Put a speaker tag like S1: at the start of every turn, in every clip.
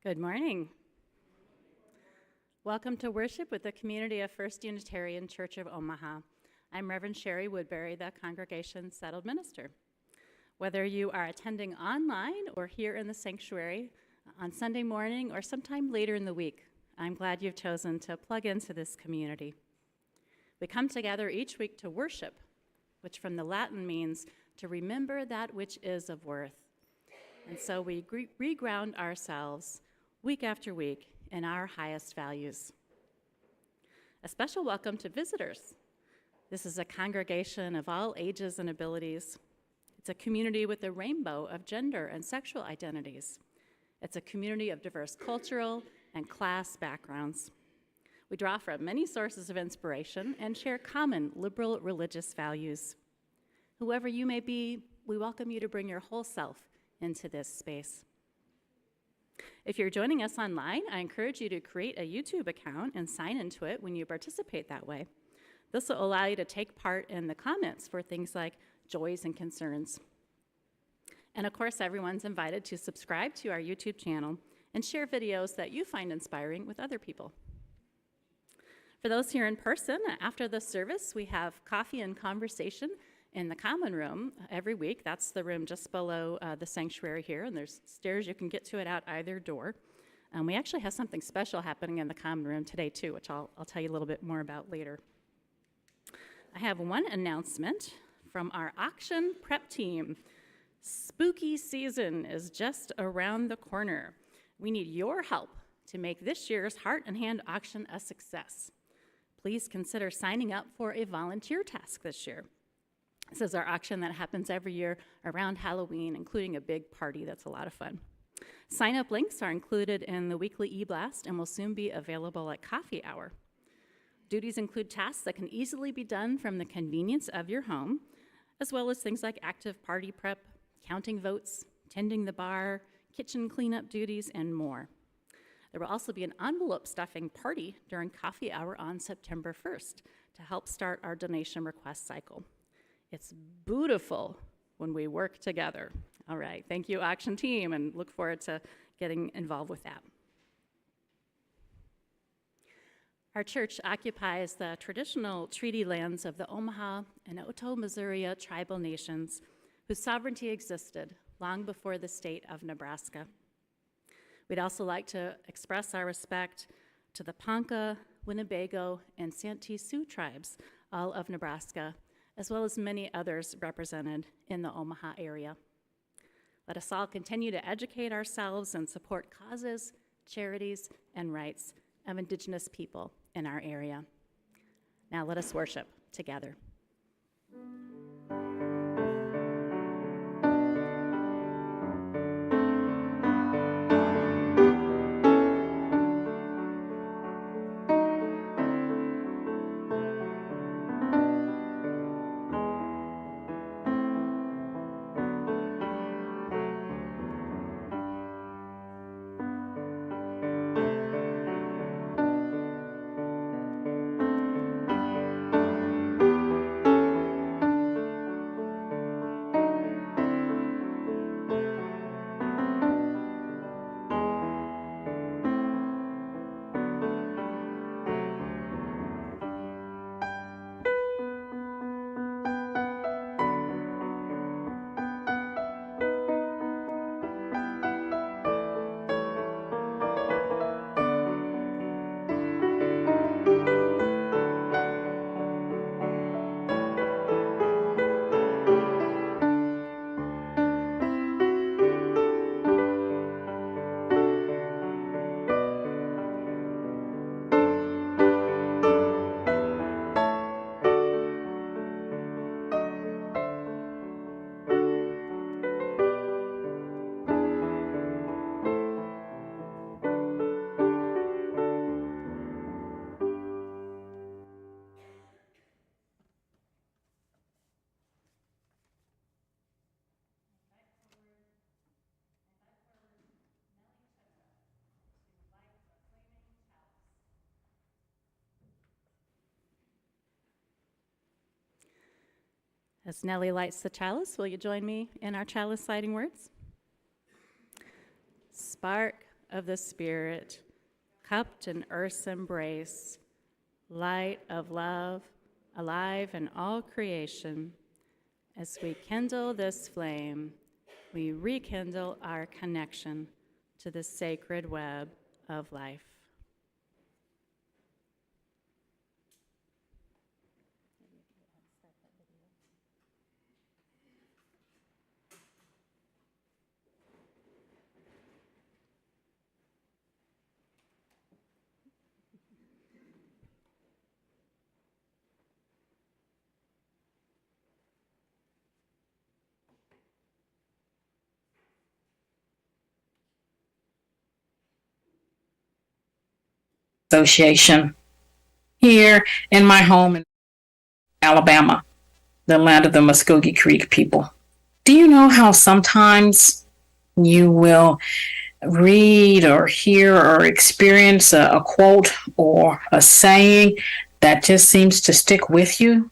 S1: Good morning. Welcome to worship with the community of First Unitarian Church of Omaha. I'm Reverend Sharia Woodbury, the congregation's settled minister. Whether you are attending online or here in the sanctuary on Sunday morning or sometime later in the week, I'm glad you've chosen to plug into this community. We come together each week to worship, which from the Latin means to remember that which is of worth. And so we reground ourselves week after week in our highest values. A special welcome to visitors. This is a congregation of all ages and abilities. It's a community with a rainbow of gender and sexual identities. It's a community of diverse cultural and class backgrounds. We draw from many sources of inspiration and share common liberal religious values. Whoever you may be, we welcome you to bring your whole self into this space. If you're joining us online, I encourage you to create a YouTube account and sign into it when you participate that way. This will allow you to take part in the comments for things like joys and concerns. And of course, everyone's invited to subscribe to our YouTube channel and share videos that you find inspiring with other people. For those here in person, after the service, we have coffee and conversation in the common room every week. That's the room just below the sanctuary here, and there's stairs you can get to it out either door. We actually have something special happening in the common room today too, which I'll tell you a little bit more about later. I have one announcement from our auction prep team. Spooky season is just around the corner. We need your help to make this year's Heart and Hand auction a success. Please consider signing up for a volunteer task this year. This is our auction that happens every year around Halloween, including a big party that's a lot of fun. Sign-up links are included in the weekly e-blast and will soon be available at coffee hour. Duties include tasks that can easily be done from the convenience of your home, as well as things like active party prep, counting votes, tending the bar, kitchen cleanup duties, and more. There will also be an envelope stuffing party during coffee hour on September 1st to help start our donation request cycle. It's beautiful when we work together. All right, thank you, auction team, and look forward to getting involved with that. Our church occupies the traditional treaty lands of the Omaha and Otoe-Missouri tribal nations whose sovereignty existed long before the state of Nebraska. We'd also like to express our respect to the Ponca, Winnebago, and Santee Sioux tribes, all of Nebraska, as well as many others represented in the Omaha area. Let us all continue to educate ourselves and support causes, charities, and rights of Indigenous people in our area. Now let us worship together. As Nellie lights the chalice, will you join me in our chalice lighting words? Spark of the Spirit, cupped in earth's embrace, light of love, alive in all creation. As we kindle this flame, we rekindle our connection to the sacred web of life.
S2: Association here in my home in Alabama, the land of the Muskogee Creek people. Do you know how sometimes you will read or hear or experience a quote or a saying that just seems to stick with you?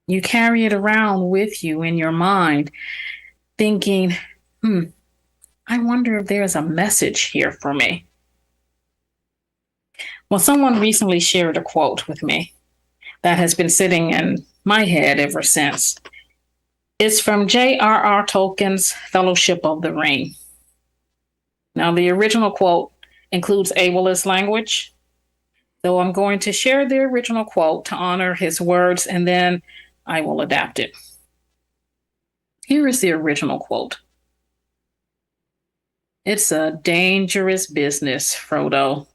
S2: You carry it around with you in your mind, thinking, I wonder if there's a message here for me. Well, someone recently shared a quote with me that has been sitting in my head ever since. It's from J.R.R. Tolkien's Fellowship of the Ring. Now, the original quote includes ableist language, so I'm going to share the original quote to honor his words, and then I will adapt it. Here is the original quote. It's a dangerous business, Frodo,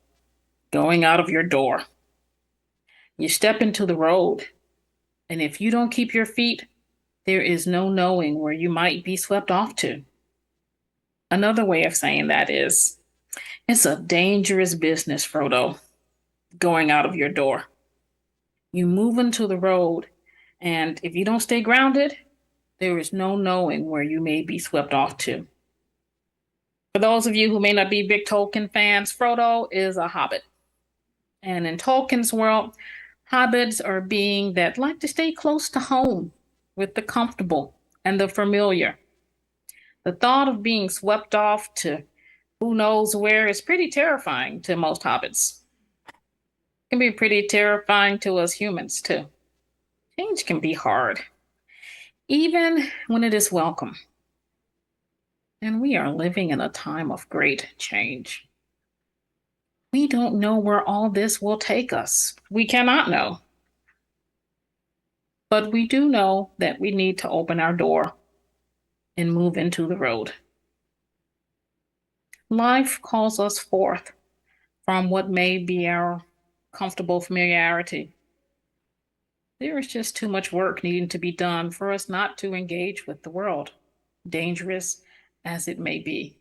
S2: going out of your door. You step into the road, and if you don't keep your feet, there is no knowing where you might be swept off to. Another way of saying that is, it's a dangerous business, Frodo, going out of your door. You move into the road, and if you don't stay grounded, there is no knowing where you may be swept off to. For those of you who may not be big Tolkien fans, Frodo is a hobbit. And in Tolkien's world, hobbits are beings that like to stay close to home with the comfortable and the familiar. The thought of being swept off to who knows where is pretty terrifying to most hobbits. It can be pretty terrifying to us humans, too. Change can be hard, even when it is welcome. And we are living in a time of great change. We don't know where all this will take us. We cannot know. But we do know that we need to open our door and move into the road. Life calls us forth from what may be our comfortable familiarity. There is just too much work needing to be done for us not to engage with the world, dangerous as it may be.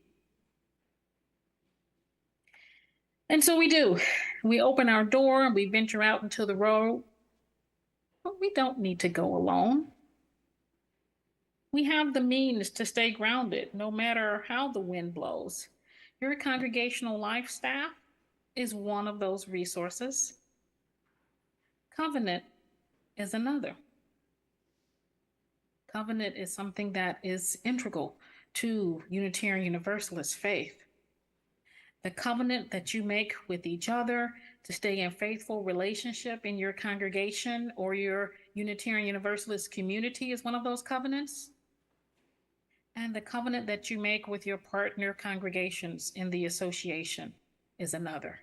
S2: And so we do. We open our door and we venture out into the road, but we don't need to go alone. We have the means to stay grounded no matter how the wind blows. Your congregational life staff is one of those resources. Covenant is another. Covenant is something that is integral to Unitarian Universalist faith. The covenant that you make with each other to stay in faithful relationship in your congregation or your Unitarian Universalist community is one of those covenants. And the covenant that you make with your partner congregations in the association is another.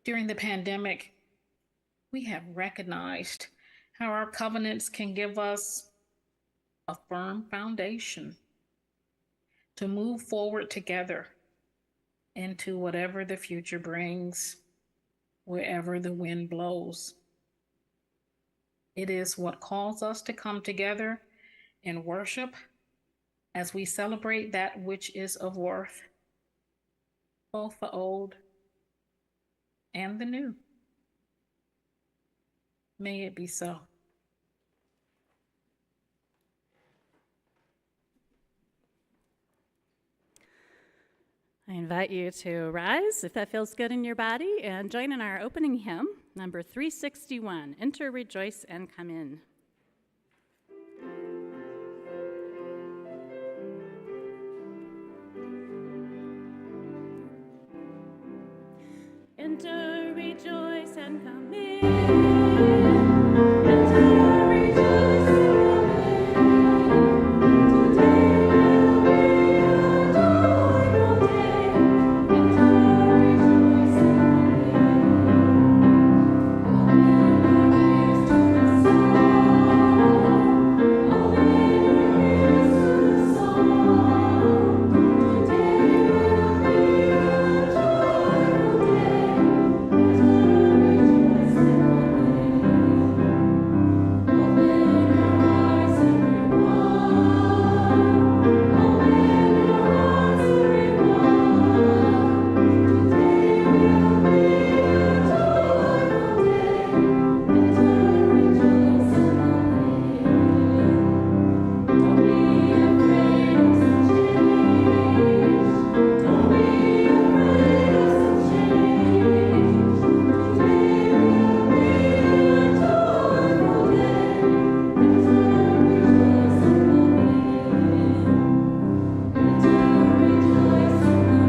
S2: During the pandemic, we have recognized how our covenants can give us a firm foundation to move forward together into whatever the future brings, wherever the wind blows. It is what calls us to come together in worship as we celebrate that which is of worth, both the old and the new. May it be so.
S1: I invite you to rise, if that feels good in your body, and join in our opening hymn, number 361, Enter, Rejoice, and Come In. Enter, rejoice, and come in. Enter, rejoice, and come in. Today will be a joyful day. Enter, rejoice, and come in. Open your ears to the song. Open your ears to the song. Today will be a joyful day. Enter, rejoice, and come in. Open your hearts, everyone. Open your hearts, everyone. Today will be a joyful day. Enter, rejoice, and come in. Don't be afraid of some change. Don't be afraid of some change. Today will be a joyful day. Enter, rejoice, and come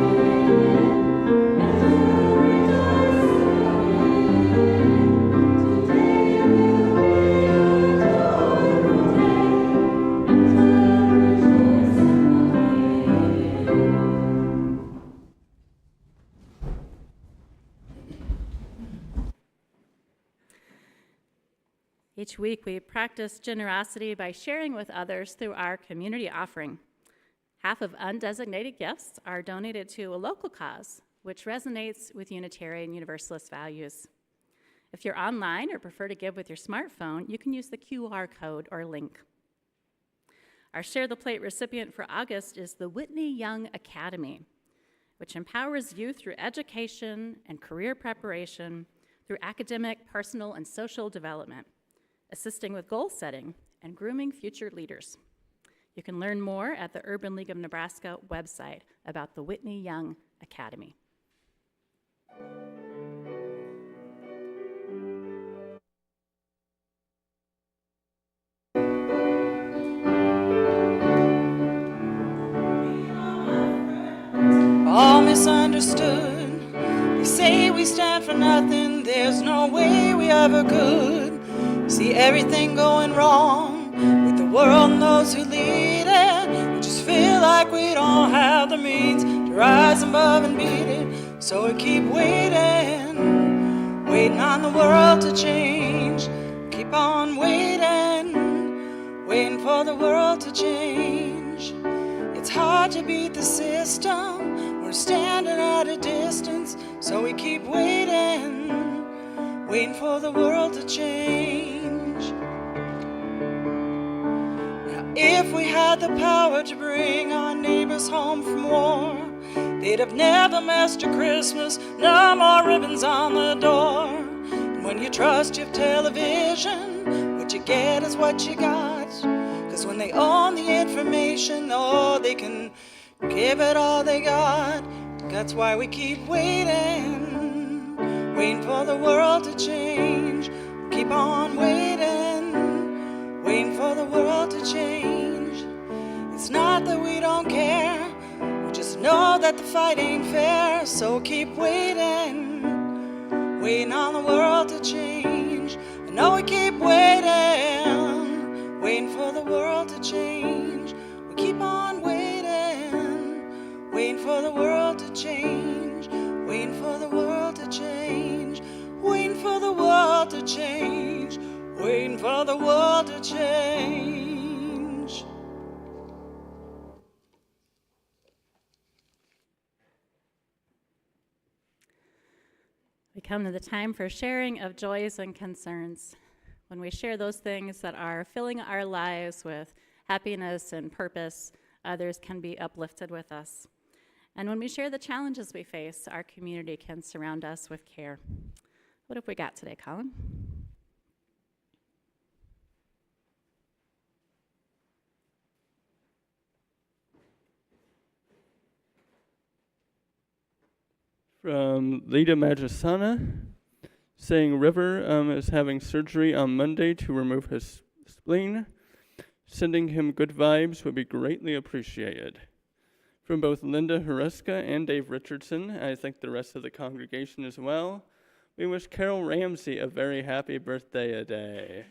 S1: in. Enter, rejoice, and come in. Enter, rejoice, and come in. Today will be a joyful day. Enter, rejoice, and come in. Each week, we practice generosity by sharing with others through our community offering. Half of undesignated gifts are donated to a local cause, which resonates with Unitarian Universalist values. If you're online or prefer to give with your smartphone, you can use the QR code or link. Our Share the Plate recipient for August is the Whitney Young Academy, which empowers youth through education and career preparation, through academic, personal, and social development, assisting with goal setting and grooming future leaders. You can learn more at the Urban League of Nebraska website about the Whitney Young Academy.
S3: All misunderstood. They say we stand for nothing. There's no way we ever could. See everything going wrong with the world and those who lead it. We just feel like we don't have the means to rise above and beat it. So we keep waiting, waiting on the world to change. Keep on waiting, waiting for the world to change. It's hard to beat the system. We're standing at a distance, so we keep waiting, waiting for the world to change. Now, if we had the power to bring our neighbors home from war, they'd have never missed a Christmas, no more ribbons on the door. And when you trust your television, what you get is what you got. 'Cause when they own the information, oh, they can give it all they got. That's why we keep waiting, waiting for the world to change. Keep on waiting, waiting for the world to change. It's not that we don't care, we just know that the fight ain't fair. So keep waiting, waiting on the world to change. I know we keep waiting, waiting for the world to change. We keep on waiting, waiting for the world to change. Waiting for the world to change. Waiting for the world to change. Waiting for the world to change.
S1: We come to the time for sharing of joys and concerns. When we share those things that are filling our lives with happiness and purpose, others can be uplifted with us. And when we share the challenges we face, our community can surround us with care. What have we got today, Colin?
S4: From Lita Magisana, saying River is having surgery on Monday to remove his spleen. Sending him good vibes would be greatly appreciated. From both Linda Haruska and Dave Richardson, and I think the rest of the congregation as well, we wish Carol Ramsey a very happy birthday today.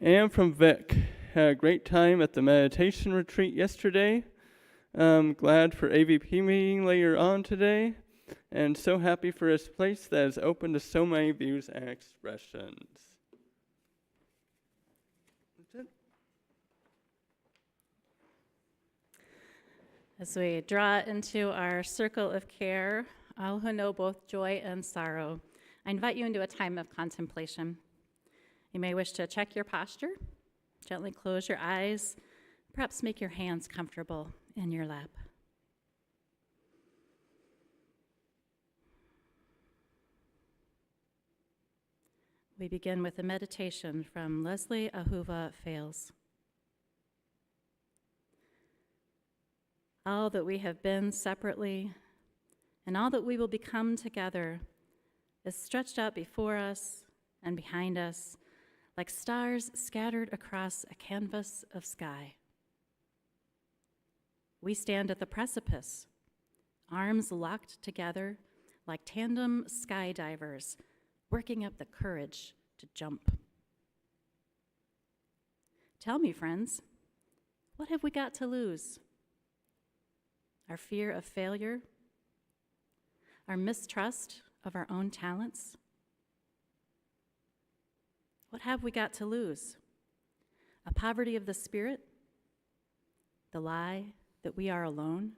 S4: And from Vic, had a great time at the meditation retreat yesterday. Glad for AVP meeting later on today, and so happy for his place that is open to so many views and expressions. That's it.
S1: As we draw into our circle of care, all who know both joy and sorrow, I invite you into a time of contemplation. You may wish to check your posture, gently close your eyes, perhaps make your hands comfortable in your lap. We begin with a meditation from Leslie Ahuva Fales. All that we have been separately and all that we will become together is stretched out before us and behind us like stars scattered across a canvas of sky. We stand at the precipice, arms locked together like tandem skydivers, working up the courage to jump. Tell me, friends, what have we got to lose? Our fear of failure? Our mistrust of our own talents? What have we got to lose? A poverty of the spirit? The lie that we are alone?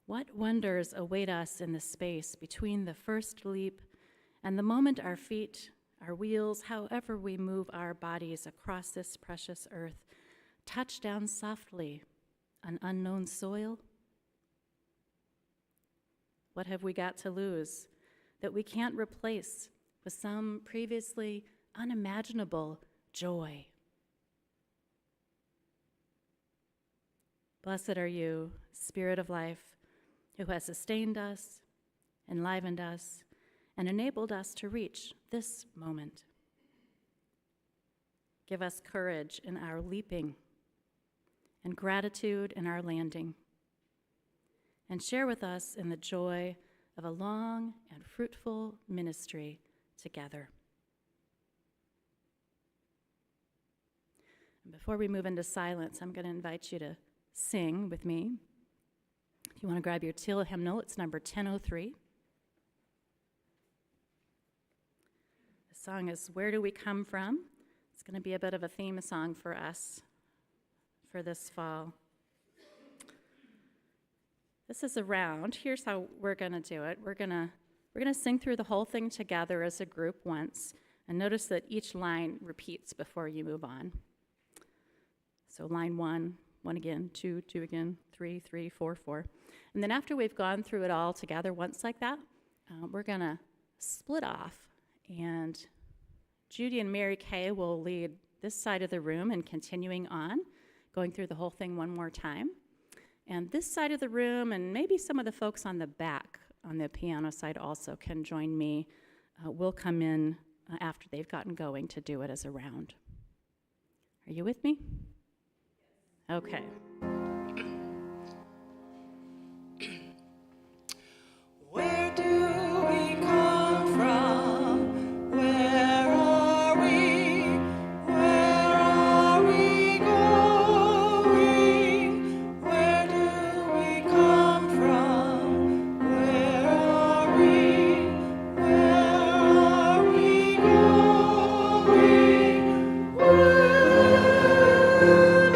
S1: What wonders await us in the space between the first leap and the moment our feet, our wheels, however we move our bodies across this precious earth, touch down softly on unknown soil? What have we got to lose that we can't replace with some previously unimaginable joy? Blessed are you, Spirit of life, who has sustained us, enlivened us, and enabled us to reach this moment. Give us courage in our leaping and gratitude in our landing, and share with us in the joy of a long and fruitful ministry together. And before we move into silence, I'm going to invite you to sing with me. If you want to grab your teal hymnal, it's number 1003. The song is Where Do We Come From? It's going to be a bit of a theme song for us for this fall. This is a round. Here's how we're going to do it. We're going to sing through the whole thing together as a group once, and notice that each line repeats before you move on. So line 1, 1 again, 2, 2 again, 3, 3, 4, 4. And then after we've gone through it all together once like that, we're going to split off, and Judy and Mary Kay will lead this side of the room and continuing on, going through the whole thing one more time. And this side of the room, and maybe some of the folks on the back on the piano side also can join me. We'll come in after they've gotten going to do it as a round. Are you with me? Okay.
S3: Where do we come from? Where are we? Where are we going? Where do we come from? Where are we? Where are we going? Where do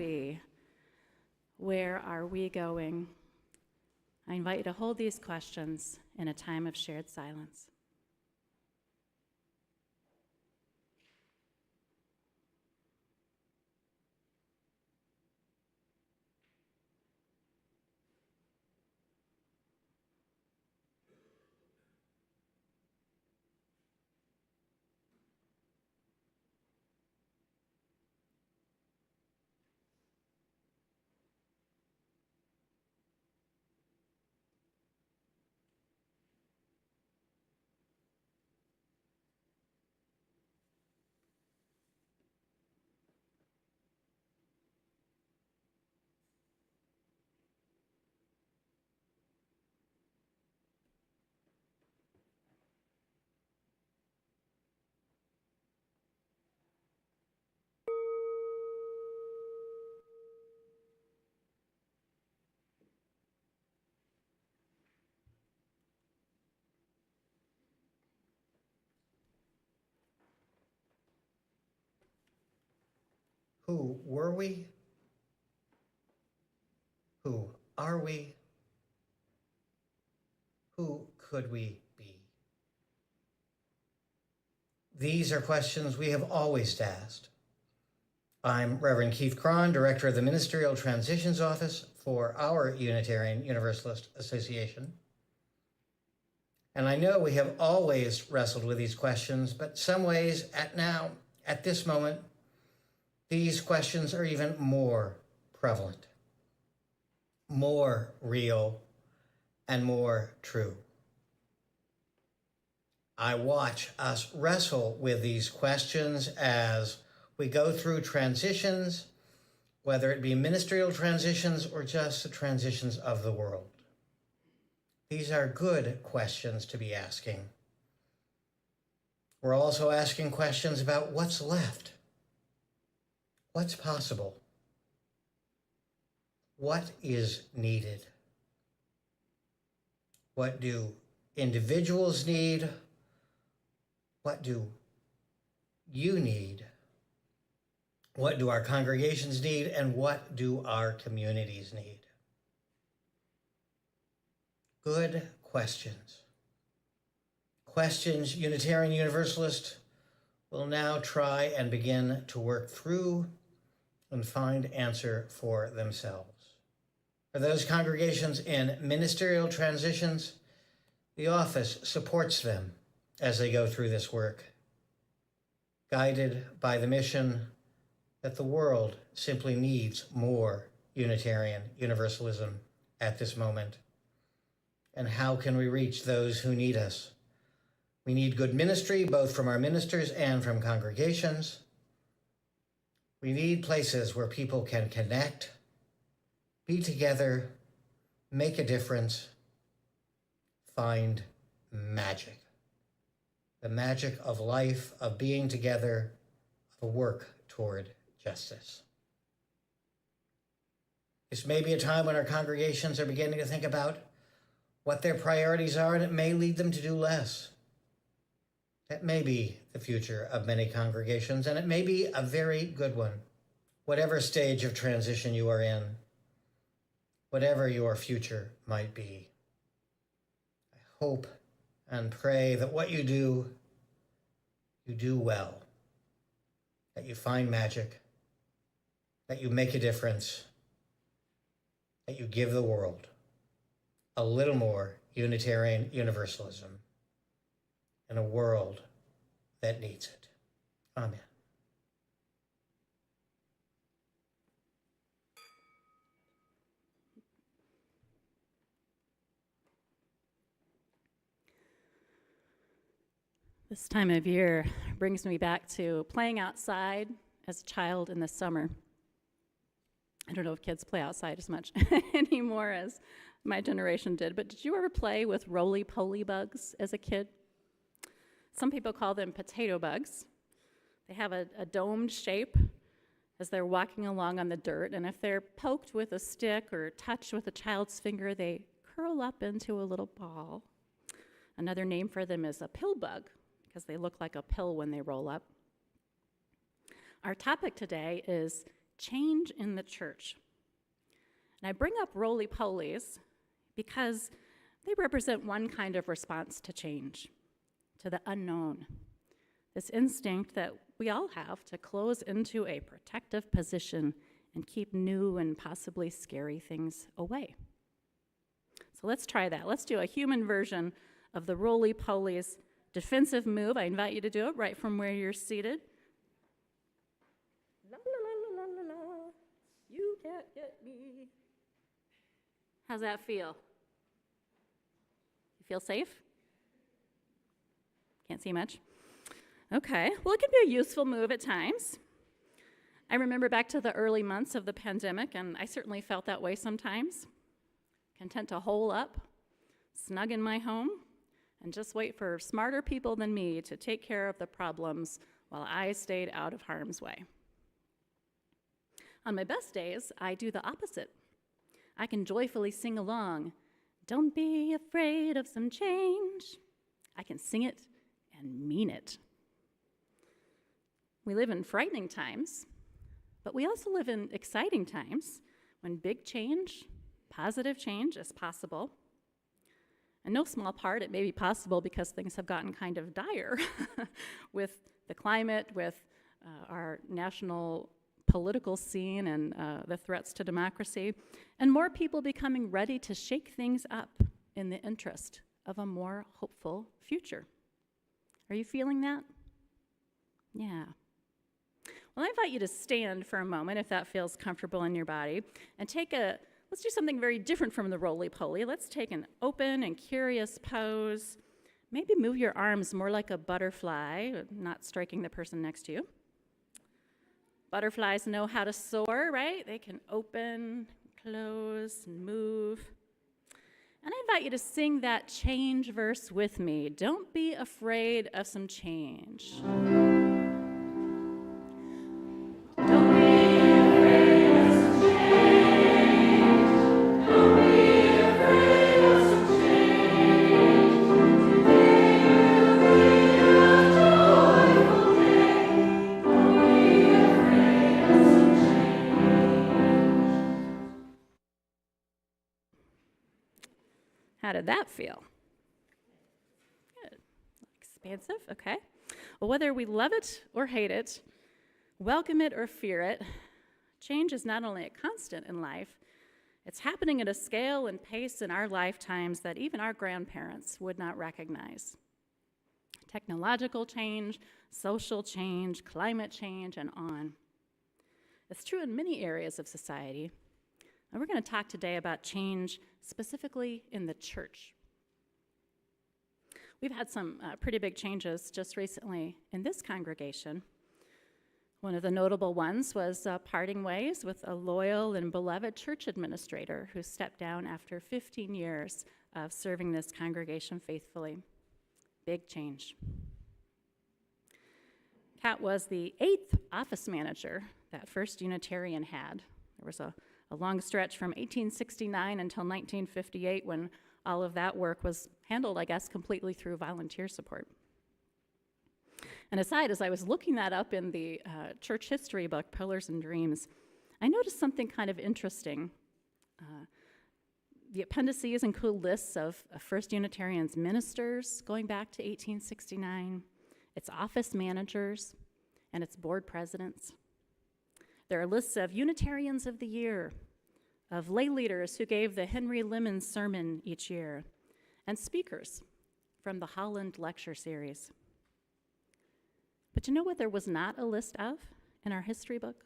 S1: we? Where are we going? I invite you to hold these questions in a time of shared silence.
S5: Who were we? Who are we? Who could we be? These are questions we have always asked. I'm Reverend Keith Cron, Director of the Ministerial Transitions Office for our Unitarian Universalist Association. And I know we have always wrestled with these questions, but some ways at this moment, these questions are even more prevalent, more real, and more true. I watch us wrestle with these questions as we go through transitions, whether it be ministerial transitions or just the transitions of the world. These are good questions to be asking. We're also asking questions about what's left. What's possible? What is needed? What do individuals need? What do you need? What do our congregations need? And what do our communities need? Good questions. Questions Unitarian Universalist will now try and begin to work through and find answer for themselves. For those congregations in ministerial transitions, the office supports them as they go through this work, guided by the mission that the world simply needs more Unitarian Universalism at this moment. And how can we reach those who need us? We need good ministry, both from our ministers and from congregations. We need places where people can connect, be together, make a difference, find magic. The magic of life, of being together, of a work toward justice. This may be a time when our congregations are beginning to think about what their priorities are, and it may lead them to do less. That may be the future of many congregations, and it may be a very good one. Whatever stage of transition you are in, whatever your future might be, I hope and pray that what you do well, that you find magic, that you make a difference, that you give the world a little more Unitarian Universalism in a world that needs it. Amen.
S1: This time of year brings me back to playing outside as a child in the summer. I don't know if kids play outside as much anymore as my generation did, but did you ever play with roly-poly bugs as a kid? Some people call them potato bugs. They have a domed shape as they're walking along on the dirt, and if they're poked with a stick or touched with a child's finger, they curl up into a little ball. Another name for them is a pill bug, because they look like a pill when they roll up. Our topic today is change in the church. And I bring up roly-polies because they represent one kind of response to change, to the unknown. This instinct that we all have to close into a protective position and keep new and possibly scary things away. So let's try that. Let's do a human version of the roly-polies defensive move. I invite you to do it right from where you're seated. La, la, la, la, la, la. You can't get me. How's that feel? You feel safe? Can't see much? Okay, well, it can be a useful move at times. I remember back to the early months of the pandemic, and I certainly felt that way sometimes. Content to hole up, snug in my home, and just wait for smarter people than me to take care of the problems while I stayed out of harm's way. On my best days, I do the opposite. I can joyfully sing along, "Don't be afraid of some change." I can sing it and mean it. We live in frightening times, but we also live in exciting times when big change, positive change is possible. In no small part, it may be possible because things have gotten kind of dire with the climate, with our national political scene and the threats to democracy, and more people becoming ready to shake things up in the interest of a more hopeful future. Are you feeling that? Yeah. Well, I invite you to stand for a moment, if that feels comfortable in your body, and let's do something very different from the roly-poly. Let's take an open and curious pose. Maybe move your arms more like a butterfly, not striking the person next to you. Butterflies know how to soar, right? They can open, close, and move. And I invite you to sing that change verse with me. Don't be afraid of some change. How did that feel? Good. Expansive, okay. Well, whether we love it or hate it, welcome it or fear it, change is not only a constant in life, it's happening at a scale and pace in our lifetimes that even our grandparents would not recognize. Technological change, social change, climate change, and on. It's true in many areas of society. And we're going to talk today about change specifically in the church. We've had some pretty big changes just recently in this congregation. One of the notable ones was parting ways with a loyal and beloved church administrator who stepped down after 15 years of serving this congregation faithfully. Big change. Kat was the 8th office manager that First Unitarian had. There was a long stretch from 1869 until 1958 when all of that work was handled, I guess, completely through volunteer support. And aside, as I was looking that up in the church history book, Pillars and Dreams, I noticed something kind of interesting. The appendices include lists of First Unitarian's ministers going back to 1869, its office managers, and its board presidents. There are lists of Unitarians of the Year, of lay leaders who gave the Henry Lemon sermon each year, and speakers from the Holland Lecture Series. But you know what there was not a list of in our history book?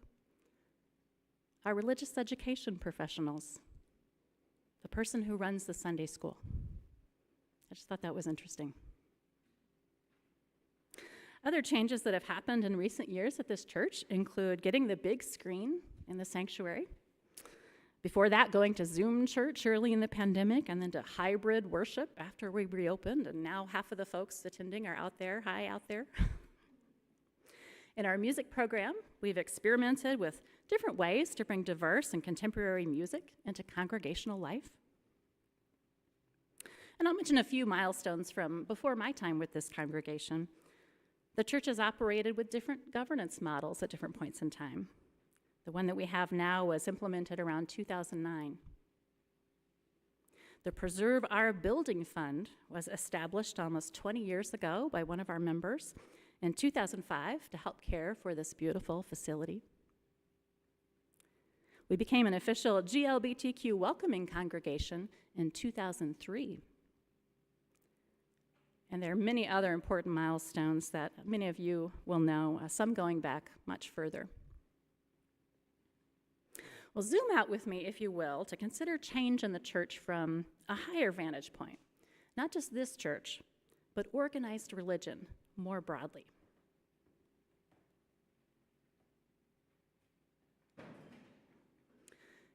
S1: Our religious education professionals, the person who runs the Sunday school. I just thought that was interesting. Other changes that have happened in recent years at this church include getting the big screen in the sanctuary. Before that, going to Zoom church early in the pandemic, and then to hybrid worship after we reopened, and now half of the folks attending are out there. Hi, out there. In our music program, we've experimented with different ways to bring diverse and contemporary music into congregational life. And I'll mention a few milestones from before my time with this congregation. The church has operated with different governance models at different points in time. The one that we have now was implemented around 2009. The Preserve Our Building Fund was established almost 20 years ago by one of our members in 2005 to help care for this beautiful facility. We became an official GLBTQ welcoming congregation in 2003. And there are many other important milestones that many of you will know, some going back much further. Well, zoom out with me, if you will, to consider change in the church from a higher vantage point. Not just this church, but organized religion more broadly.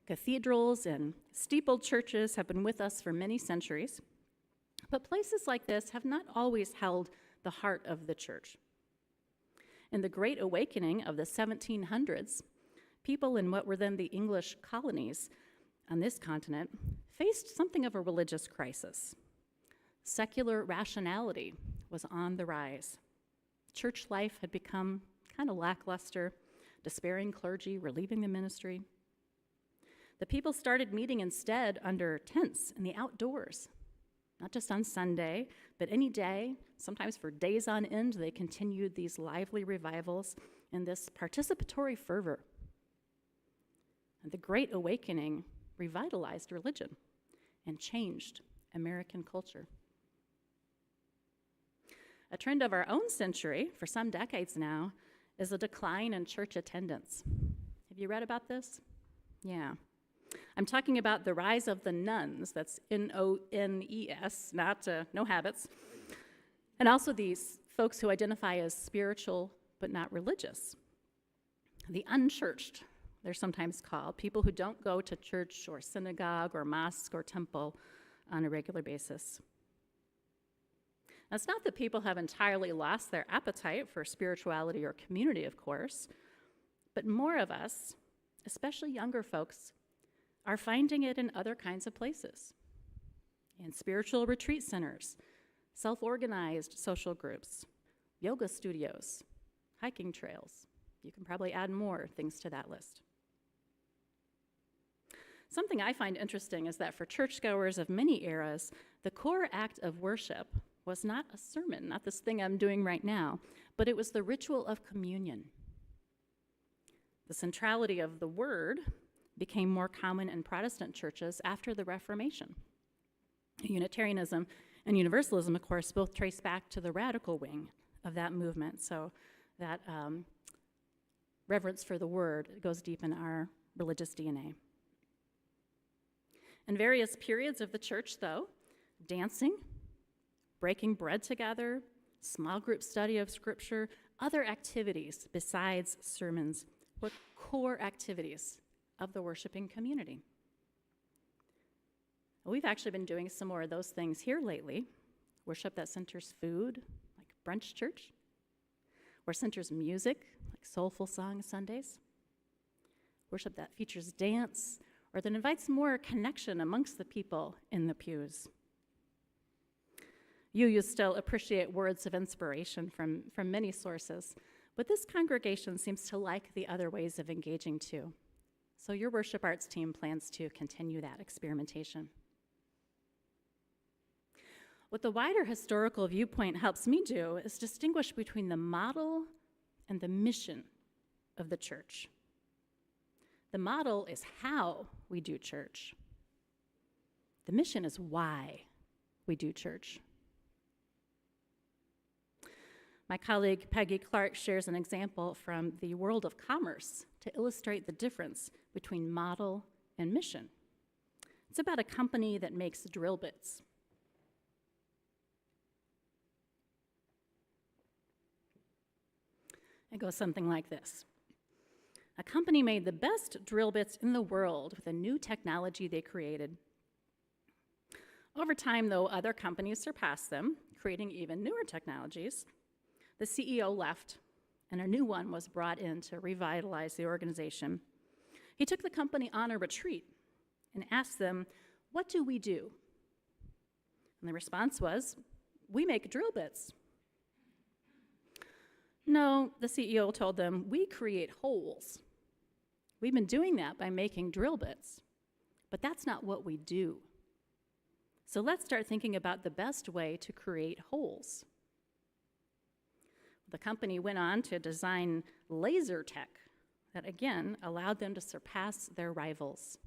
S1: Cathedrals and steepled churches have been with us for many centuries, but places like this have not always held the heart of the church. In the Great Awakening of the 1700s, people in what were then the English colonies on this continent faced something of a religious crisis. Secular rationality was on the rise. Church life had become kind of lackluster, despairing clergy were leaving the ministry. The people started meeting instead under tents in the outdoors, not just on Sunday, but any day. Sometimes for days on end, they continued these lively revivals and this participatory fervor. And the Great Awakening revitalized religion and changed American culture. A trend of our own century, for some decades now, is a decline in church attendance. Have you read about this? Yeah. I'm talking about the rise of the nuns, that's N-O-N-E-S, not no habits, and also these folks who identify as spiritual but not religious. The unchurched, they're sometimes called, people who don't go to church or synagogue or mosque or temple on a regular basis. Now, it's not that people have entirely lost their appetite for spirituality or community, of course, but more of us, especially younger folks, are finding it in other kinds of places, in spiritual retreat centers, self-organized social groups, yoga studios, hiking trails. You can probably add more things to that list. Something I find interesting is that for churchgoers of many eras, the core act of worship was not a sermon, not this thing I'm doing right now, but it was the ritual of communion. The centrality of the word became more common in Protestant churches after the Reformation. Unitarianism and Universalism, of course, both trace back to the radical wing of that movement, so that reverence for the word goes deep in our religious DNA. In various periods of the church, though, dancing, breaking bread together, small group study of scripture, other activities besides sermons were core activities of the worshiping community. We've actually been doing some more of those things here lately. Worship that centers food, like brunch church, or centers music, like soulful song Sundays. Worship that features dance, or that invites more connection amongst the people in the pews. You still appreciate words of inspiration from many sources, but this congregation seems to like the other ways of engaging too. So your worship arts team plans to continue that experimentation. What the wider historical viewpoint helps me do is distinguish between the model and the mission of the church. The model is how we do church. The mission is why we do church. My colleague Peggy Clark shares an example from the world of commerce to illustrate the difference between model and mission. It's about a company that makes drill bits. It goes something like this. A company made the best drill bits in the world with a new technology they created. Over time, though, other companies surpassed them, creating even newer technologies. The CEO left, and a new one was brought in to revitalize the organization. He took the company on a retreat and asked them, "What do we do?" And the response was, "We make drill bits." "No," the CEO told them, "we create holes. We've been doing that by making drill bits, but that's not what we do. So let's start thinking about the best way to create holes. The company went on to design laser tech that, again, allowed them to surpass their rivals.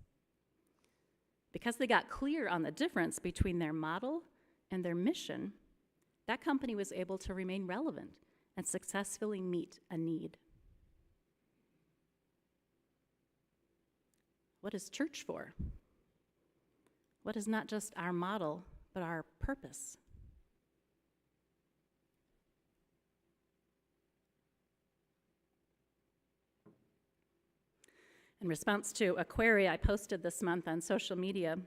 S1: Because they got clear on the difference between their model and their mission, that company was able to remain relevant and successfully meet a need. What is church for? What is not just our model, but our purpose? In response to a query I posted this month on social media,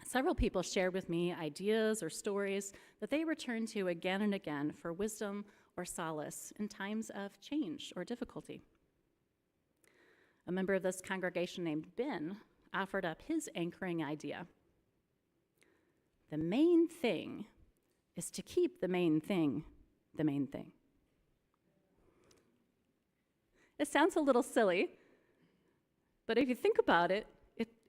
S1: several people shared with me ideas or stories that they return to again and again for wisdom or solace in times of change or difficulty. A member of this congregation named Ben offered up his anchoring idea. The main thing is to keep the main thing the main thing. It sounds a little silly, but if you think about it,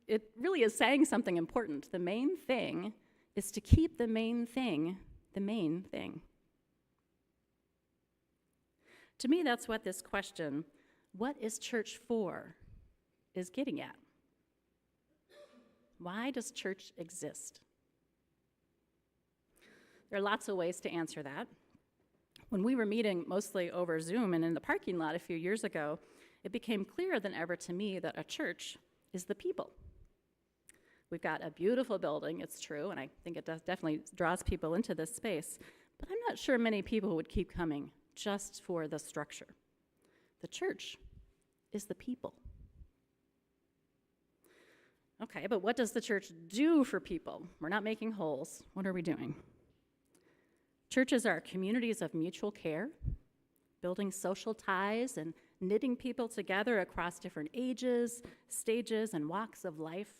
S1: it really is saying something important. The main thing is to keep the main thing the main thing. To me, that's what this question, what is church for, is getting at. Why does church exist? There are lots of ways to answer that. When we were meeting mostly over Zoom and in the parking lot a few years ago, it became clearer than ever to me that a church is the people. We've got a beautiful building, it's true, and I think it definitely draws people into this space, but I'm not sure many people would keep coming just for the structure. The church is the people. Okay, but what does the church do for people? We're not making holes. What are we doing? Churches are communities of mutual care, building social ties and knitting people together across different ages, stages, and walks of life.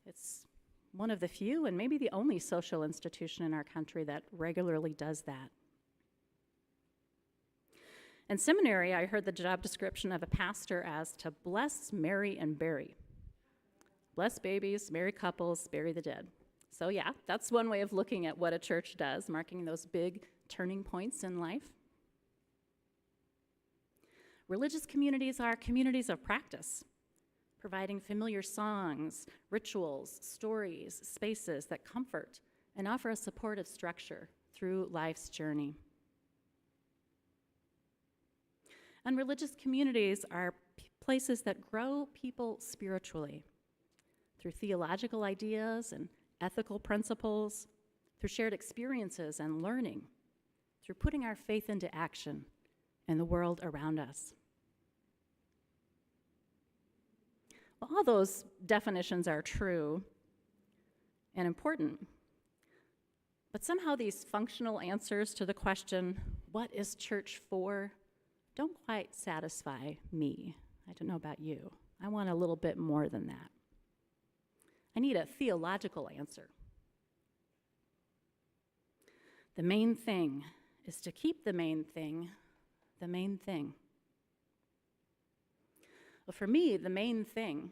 S1: It's one of the few and maybe the only social institution in our country that regularly does that. In seminary, I heard the job description of a pastor as to bless, marry, and bury. Bless babies, marry couples, bury the dead. So yeah, that's one way of looking at what a church does, marking those big turning points in life. Religious communities are communities of practice, providing familiar songs, rituals, stories, spaces that comfort and offer a supportive structure through life's journey. And religious communities are places that grow people spiritually through theological ideas and ethical principles, through shared experiences and learning, through putting our faith into action in the world around us. Well, all those definitions are true and important, but somehow these functional answers to the question, what is church for, don't quite satisfy me. I don't know about you. I want a little bit more than that. I need a theological answer. The main thing is to keep the main thing the main thing. Well, for me, the main thing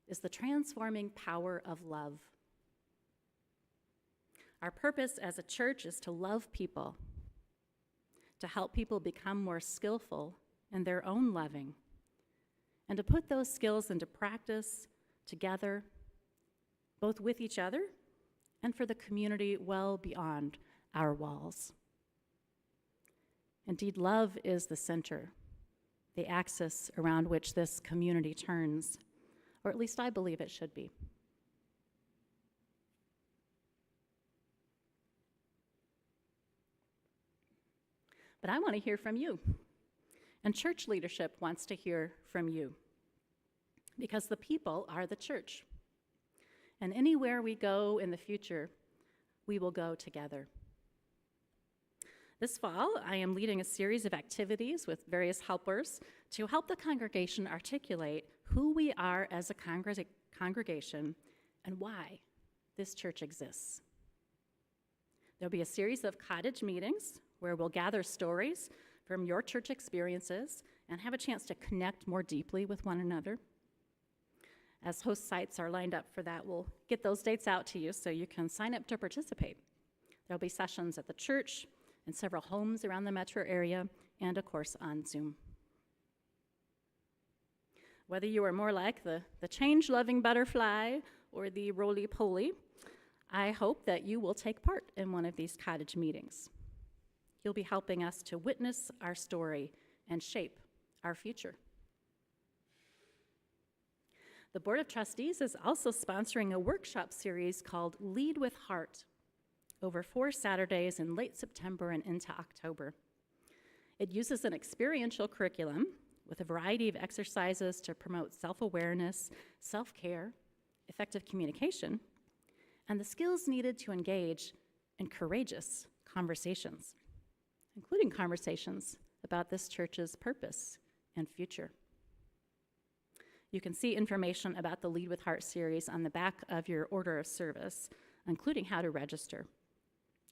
S1: is the transforming power of love. Our purpose as a church is to love people, to help people become more skillful in their own loving, and to put those skills into practice together, both with each other and for the community well beyond our walls. Indeed, love is the center, the axis around which this community turns, or at least I believe it should be. But I want to hear from you, and church leadership wants to hear from you, because the people are the church. And anywhere we go in the future, we will go together. This fall, I am leading a series of activities with various helpers to help the congregation articulate who we are as a congregation and why this church exists. There'll be a series of cottage meetings where we'll gather stories from your church experiences and have a chance to connect more deeply with one another. As host sites are lined up for that, we'll get those dates out to you so you can sign up to participate. There'll be sessions at the church, in several homes around the metro area, and of course on Zoom. Whether you are more like the change-loving butterfly or the roly-poly, I hope that you will take part in one of these cottage meetings. You'll be helping us to witness our story and shape our future. The Board of Trustees is also sponsoring a workshop series called Lead with Heart over 4 Saturdays in late September and into October. It uses an experiential curriculum with a variety of exercises to promote self-awareness, self-care, effective communication, and the skills needed to engage in courageous conversations, including conversations about this church's purpose and future. You can see information about the Lead with Heart series on the back of your order of service, including how to register.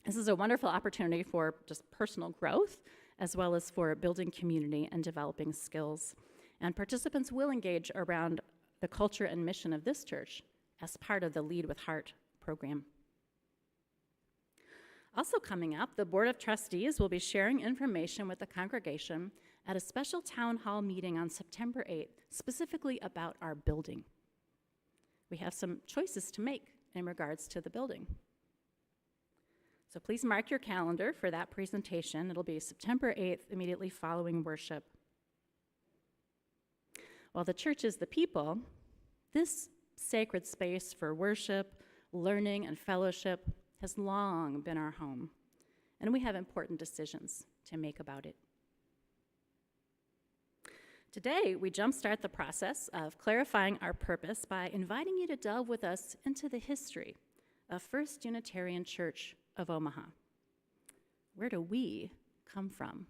S1: This is a wonderful opportunity for just personal growth, as well as for building community and developing skills. And participants will engage around the culture and mission of this church as part of the Lead with Heart program. Also coming up, the Board of Trustees will be sharing information with the congregation at a special town hall meeting on September 8th, specifically about our building. We have some choices to make in regards to the building. So please mark your calendar for that presentation. It'll be September 8th, immediately following worship. While the church is the people, this sacred space for worship, learning, and fellowship has long been our home, and we have important decisions to make about it. Today, we jumpstart the process of clarifying our purpose by inviting you to delve with us into the history of First Unitarian Church of Omaha. Where do we come from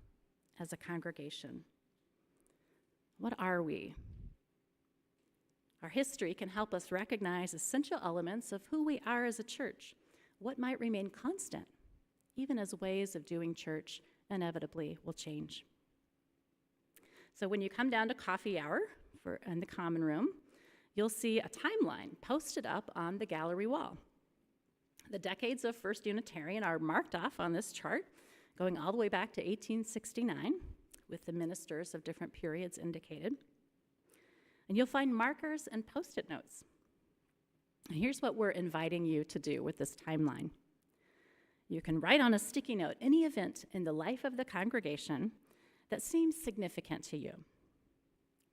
S1: as a congregation? What are we? Our history can help us recognize essential elements of who we are as a church, what might remain constant, even as ways of doing church inevitably will change. So when you come down to coffee hour in the common room, you'll see a timeline posted up on the gallery wall. The decades of First Unitarian are marked off on this chart, going all the way back to 1869, with the ministers of different periods indicated. And you'll find markers and post-it notes. And here's what we're inviting you to do with this timeline. You can write on a sticky note any event in the life of the congregation that seems significant to you.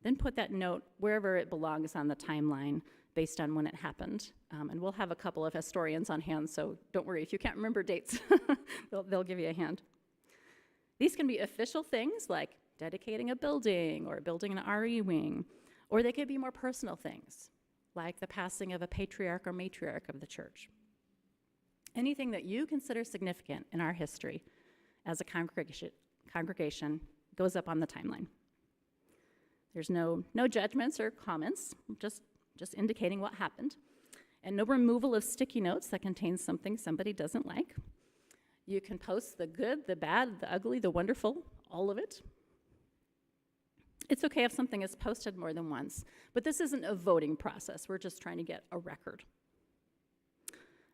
S1: Then put that note wherever it belongs on the timeline based on when it happened. And we'll have a couple of historians on hand, so don't worry if you can't remember dates, they'll give you a hand. These can be official things like dedicating a building or building an RE wing, or they could be more personal things like the passing of a patriarch or matriarch of the church. Anything that you consider significant in our history as a congregation goes up on the timeline. There's no judgments or comments, just indicating what happened, and no removal of sticky notes that contain something somebody doesn't like. You can post the good, the bad, the ugly, the wonderful, all of it. It's okay if something is posted more than once, but this isn't a voting process. We're just trying to get a record.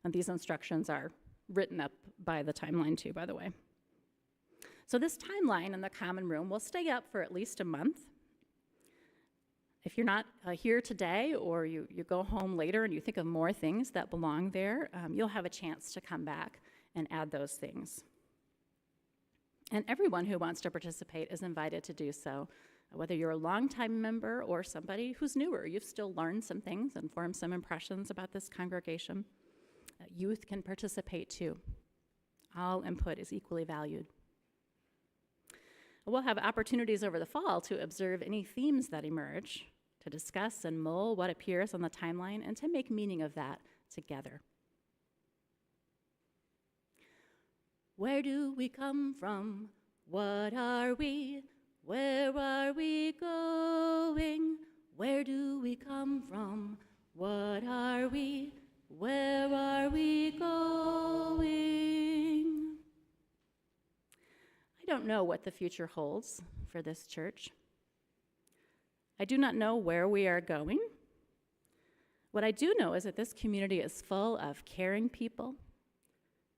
S1: And these instructions are written up by the timeline too, by the way. So this timeline in the common room will stay up for at least a month. If you're not here today, or you go home later and you think of more things that belong there, you'll have a chance to come back and add those things. And everyone who wants to participate is invited to do so. Whether you're a longtime member or somebody who's newer, you've still learned some things and formed some impressions about this congregation. Youth can participate too. All input is equally valued. We'll have opportunities over the fall to observe any themes that emerge, to discuss and mull what appears on the timeline, and to make meaning of that together. Where do we come from? What are we? Where are we going? Where do we come from? What are we? Where are we going? I don't know what the future holds for this church, I do not know where we are going. What I do know is that this community is full of caring people,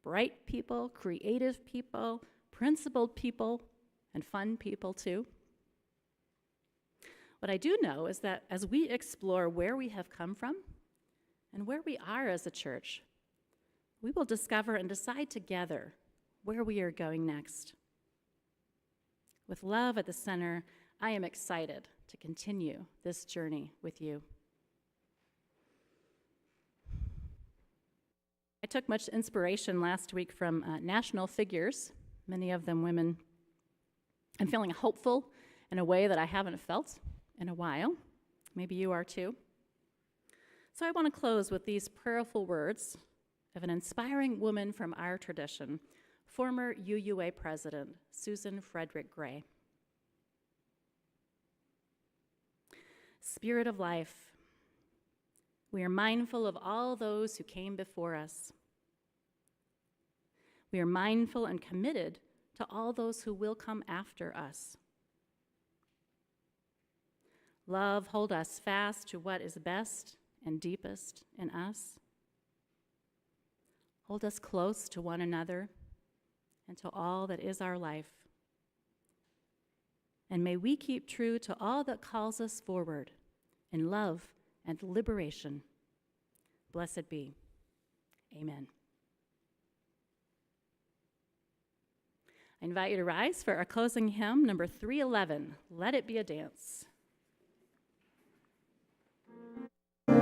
S1: bright people, creative people, principled people, and fun people too. What I do know is that as we explore where we have come from and where we are as a church, we will discover and decide together where we are going next. With love at the center, I am excited to continue this journey with you. I took much inspiration last week from national figures, many of them women. I'm feeling hopeful in a way that I haven't felt in a while. Maybe you are too. So I want to close with these prayerful words of an inspiring woman from our tradition, former UUA president, Susan Frederick Gray. Spirit of life, we are mindful of all those who came before us. We are mindful and committed to all those who will come after us. Love, hold us fast to what is best and deepest in us. Hold us close to one another and to all that is our life. And may we keep true to all that calls us forward in love and liberation. Blessed be. Amen. I invite you to rise for our closing hymn, number 311, Let It Be a Dance.
S6: Thank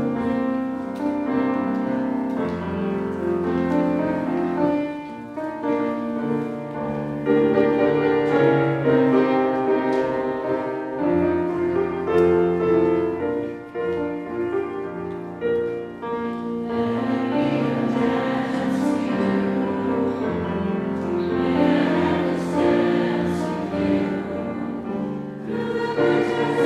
S6: you.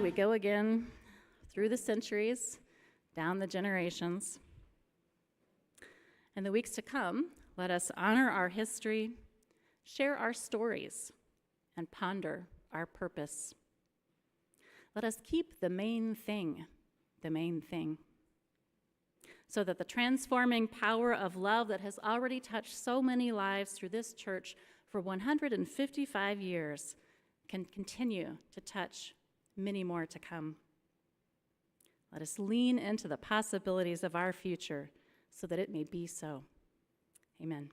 S1: we go again through the centuries, down the generations. In the weeks to come, let us honor our history, share our stories, and ponder our purpose. Let us keep the main thing, so that the transforming power of love that has already touched so many lives through this church for 155 years can continue to touch many more to come. Let us lean into the possibilities of our future so that it may be so. Amen.